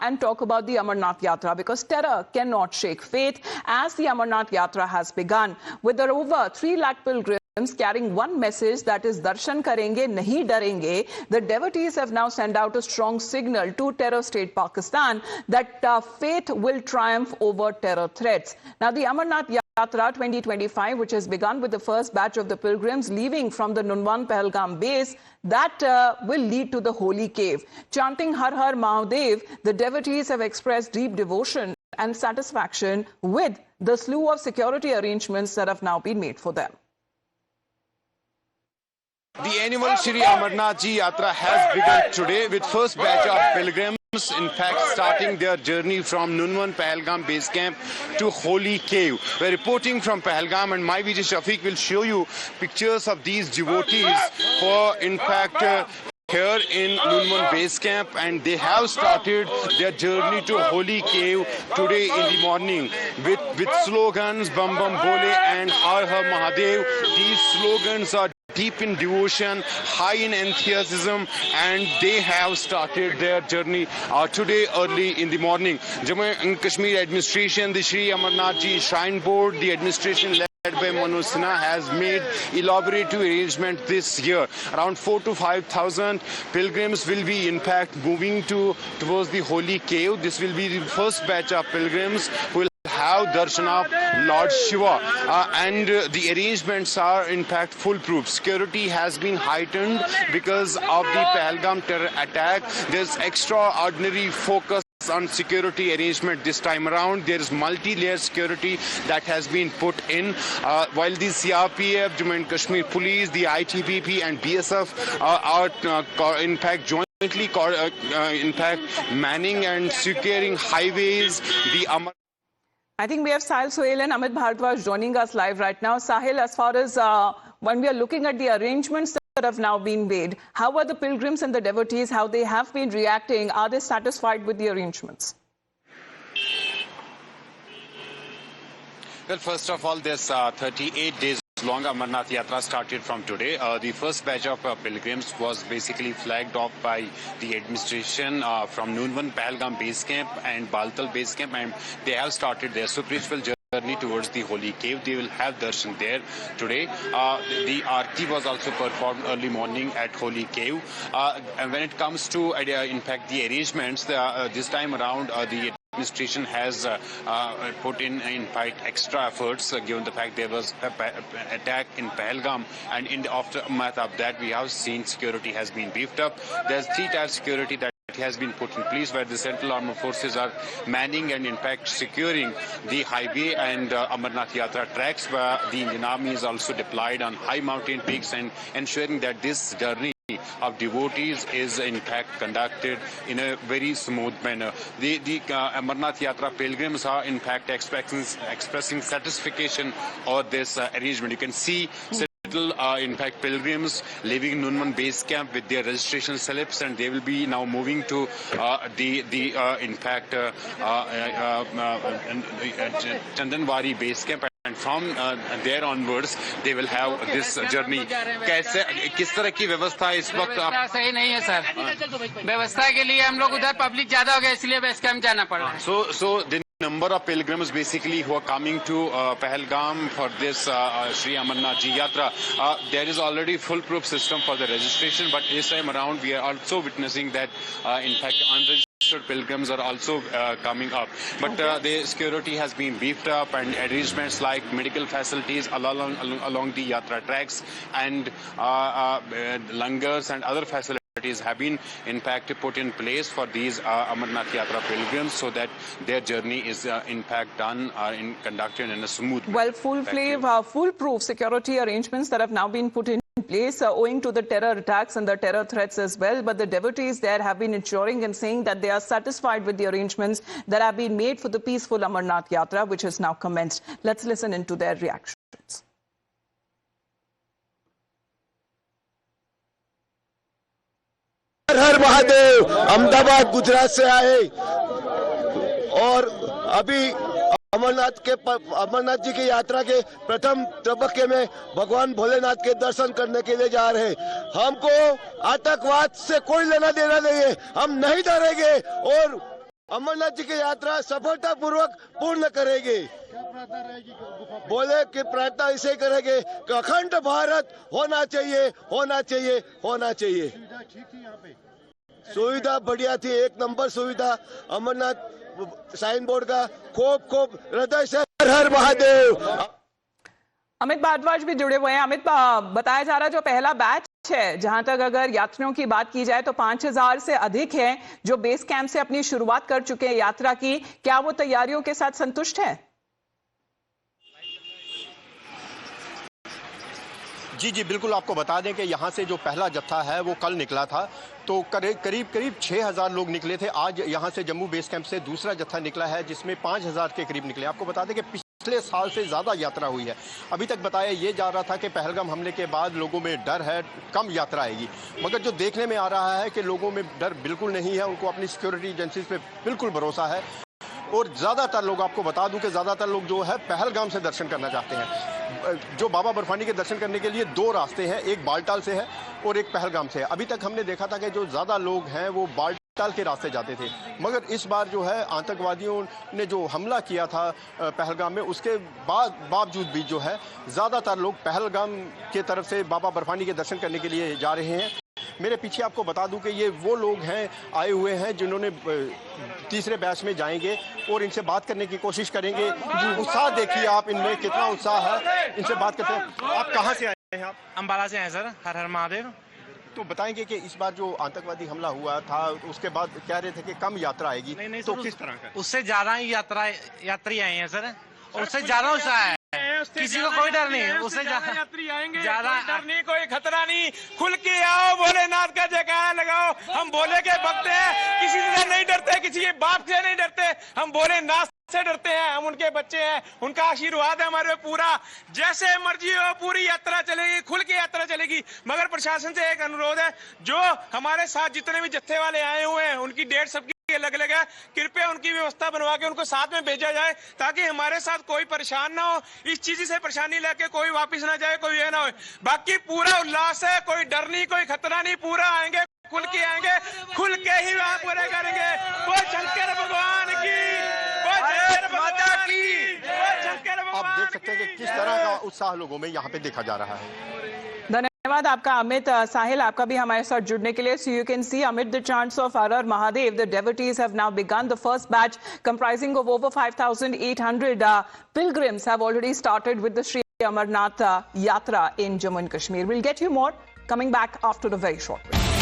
and talk about the Amarnath Yatra, because terror cannot shake faith as the Amarnath Yatra has begun. With over 3 lakh pilgrims carrying one message, that is darshan karenge nahi darenge, the devotees have now sent out a strong signal to terror state Pakistan that faith will triumph over terror threats. Now the Amarnath Yatra 2025, which has begun with the first batch of the pilgrims leaving from the Nunwan Pahalgam base, that will lead to the holy cave. Chanting Har Har Mahadev, the devotees have expressed deep devotion and satisfaction with the slew of security arrangements that have now been made for them. The annual Shri Amarnath Ji Yatra has begun today with first batch of pilgrims, in fact, starting their journey from Nunwan Pahalgam base camp to Holy Cave. We're reporting from Pahalgam, and my Vijay Shafiq will show you pictures of these devotees for, in fact, here in Nunwan base camp, and they have started their journey to Holy Cave today in the morning with slogans Bam Bam Bole and Har Har Mahadev. These slogans are deep in devotion, high in enthusiasm, and they have started their journey today early in the morning. Jammu and Kashmir administration, the Shri Amarnath Ji Shrine Board, the administration led by Manoj Sinha has made elaborate arrangement this year. Around 4,000 to 5,000 pilgrims will be in fact moving towards the Holy Cave. This will be the first batch of pilgrims who will have darshan of Lord Shiva, and the arrangements are in fact foolproof. Security has been heightened because of the Pahalgam terror attack. There's extraordinary focus on security arrangement this time around. There is multi-layer security that has been put in, while the CRPF, Jammu and Kashmir Police, the ITBP and BSF are in fact jointly manning and securing highways. I think we have Sahil Sohail and Amit Bhardwaj joining us live right now. Sahil, as far as when we are looking at the arrangements that have now been made, how are the pilgrims and the devotees, how they have been reacting? Are they satisfied with the arrangements? Well, first of all, this 38 days long Amarnath Yatra started from today. The first batch of pilgrims was basically flagged off by the administration from Nunwan Pahalgam base camp and Baltal base camp, and they have started their spiritual journey towards the Holy Cave. They will have darshan there today. The Aarti was also performed early morning at Holy Cave. And when it comes to, in fact, the arrangements, this time around, the administration has put in fact extra efforts, given the fact there was an attack in Pahalgam, and in the aftermath of that we have seen security has been beefed up. There's 3-tier security that has been put in place, where the Central Armed Forces are manning and in fact securing the highway and Amarnath Yatra tracks, where the Indian Army is also deployed on high mountain peaks and ensuring that this journey of devotees is in fact conducted in a very smooth manner. The Amarnath Yatra pilgrims are in fact expressing satisfaction of this arrangement. You can see in fact pilgrims leaving Nunwan base camp with their registration slips, and they will be now moving to in fact Chandanwari base camp, and from there onwards they will have this journey. किस तरह की व्यवस्था इस वक्त सही नहीं है sir? व्यवस्था के लिए हम लोग उधर पब्लिक ज्यादा हो गया, इसलिए बेस कैंप जाना पड़ रहा है. So the number of pilgrims basically who are coming to Pahalgam for this Shri Amarnath Ji Yatra, there is already foolproof system for the registration, but this time around we are also witnessing that in fact unregistered pilgrims are also coming up. But the security has been beefed up, and arrangements like medical facilities along the Yatra tracks and langars and other facilities have been in fact put in place for these Amarnath Yatra pilgrims, so that their journey is in fact done conducted in a smooth manner. Well, foolproof security arrangements that have now been put in place owing to the terror attacks and the terror threats as well, but the devotees there have been ensuring and saying that they are satisfied with the arrangements that have been made for the peaceful Amarnath Yatra, which has now commenced. Let's listen into their reactions. हर हर महादेव अहमदाबाद गुजरात से आए और अभी अमरनाथ जी की यात्रा के प्रथम तबक्के में भगवान भोलेनाथ के दर्शन करने के लिए जा रहे हैं। हमको आतंकवाद से कोई लेना देना नहीं है, हम नहीं डरेंगे और अमरनाथ जी की यात्रा सफलतापूर्वक पूर्ण करेंगे। बोले कि प्रार्थना इसे करेंगे कि अखंड भारत होना चाहिए, होना चाहिए, होना चाहिए। सुविधा बढ़िया थी, एक नंबर सुविधा। अमरनाथ साइन बोर्ड का खूब खूब हृदय से हर हर महादेव। अमित भारद्वाज भी जुड़े हुए हैं। अमित, बताया जा रहा है जो पहला बैच है, जहां तक अगर यात्रियों की बात की जाए तो 5000 से अधिक है जो बेस कैंप से अपनी शुरुआत कर चुके हैं यात्रा की। क्या वो तैयारियों के साथ संतुष्ट है? जी जी बिल्कुल, आपको बता दें कि यहाँ से जो पहला जत्था है वो कल निकला था, तो करीब 6000 लोग निकले थे। आज यहाँ से जम्मू बेस कैंप से दूसरा जत्था निकला है जिसमें 5000 के करीब निकले। आपको बता दें कि पिछले साल से ज़्यादा यात्रा हुई है। अभी तक बताया ये जा रहा था कि पहलगाम हमले के बाद लोगों में डर है, कम यात्रा आएगी, मगर जो देखने में आ रहा है कि लोगों में डर बिल्कुल नहीं है। उनको अपनी सिक्योरिटी एजेंसीज पे बिल्कुल भरोसा है और ज़्यादातर लोग, आपको बता दूं कि ज़्यादातर लोग जो है पहलगाम से दर्शन करना चाहते हैं। जो बाबा बर्फानी के दर्शन करने के लिए दो रास्ते हैं, एक बालटाल से है और एक पहलगाम से है। अभी तक हमने देखा था कि जो ज़्यादा लोग हैं वो बालटाल के रास्ते जाते थे, मगर इस बार जो है आतंकवादियों ने जो हमला किया था पहलगाम में, उसके बावजूद भी जो है ज़्यादातर लोग पहलगाम के तरफ से बाबा बर्फानी के दर्शन करने के लिए जा रहे हैं। मेरे पीछे आपको बता दूं कि ये वो लोग हैं आए हुए हैं जिन्होंने तीसरे बैच में जाएंगे और इनसे बात करने की कोशिश करेंगे। उत्साह देखिए आप इनमें, कितना उत्साह है। इनसे बात करते हैं। आप कहाँ से आए हैं? आप अम्बाला से हैं सर। हर हर महादेव। तो बताएंगे कि इस बार जो आतंकवादी हमला हुआ था उसके बाद कह रहे थे कि कम यात्रा आएगी, नहीं तो किस तरह का? उससे ज्यादा ही यात्री आए हैं सर, और उससे ज्यादा उत्साह है। किसी को कोई डर नहीं है, उससे ज्यादा यात्री आएंगे। ज्यादा कोई डर नहीं, कोई खतरा नहीं। खुल के आओ, भोलेनाथ का जयकारा लगाओ। हम भोले के भक्त हैं, किसी से नहीं डरते, किसी के बाप से नहीं डरते। हम भोलेनाथ से डरते हैं, हम उनके बच्चे हैं, उनका आशीर्वाद है हमारे पूरा। जैसे मर्जी हो पूरी यात्रा चलेगी, खुल के यात्रा चलेगी। मगर प्रशासन से एक अनुरोध है, जो हमारे साथ जितने भी जत्थे वाले आए हुए हैं उनकी डेट सबकी अलग अलग है। कृपया उनकी व्यवस्था बनवा के उनको साथ में भेजा जाए ताकि हमारे साथ कोई परेशान ना हो। इस चीज से परेशानी लेके कोई वापस ना जाए, कोई ये ना हो। बाकी पूरा उल्लास है, कोई डर नहीं, कोई खतरा नहीं। पूरा आएंगे, खुल के आएंगे, खुल के ही वहां पूरे करेंगे। वो शंकर भगवान की, वो शंकर भगवान की, वो शंकर भगवान। आप देख सकते हैं कि किस तरह का उत्साह लोगों में यहाँ पे देखा जा रहा है। धन्यवाद आपका अमित। साहिल, आपका भी हमारे साथ जुड़ने के लिए। So you can see amid the chants of Har Har Mahadev, the devotees have now begun. The first batch comprising of over 5,800 pilgrims have already started with the Sri Amarnath Yatra in Jammu and Kashmir. We'll get you more coming back after a very short break.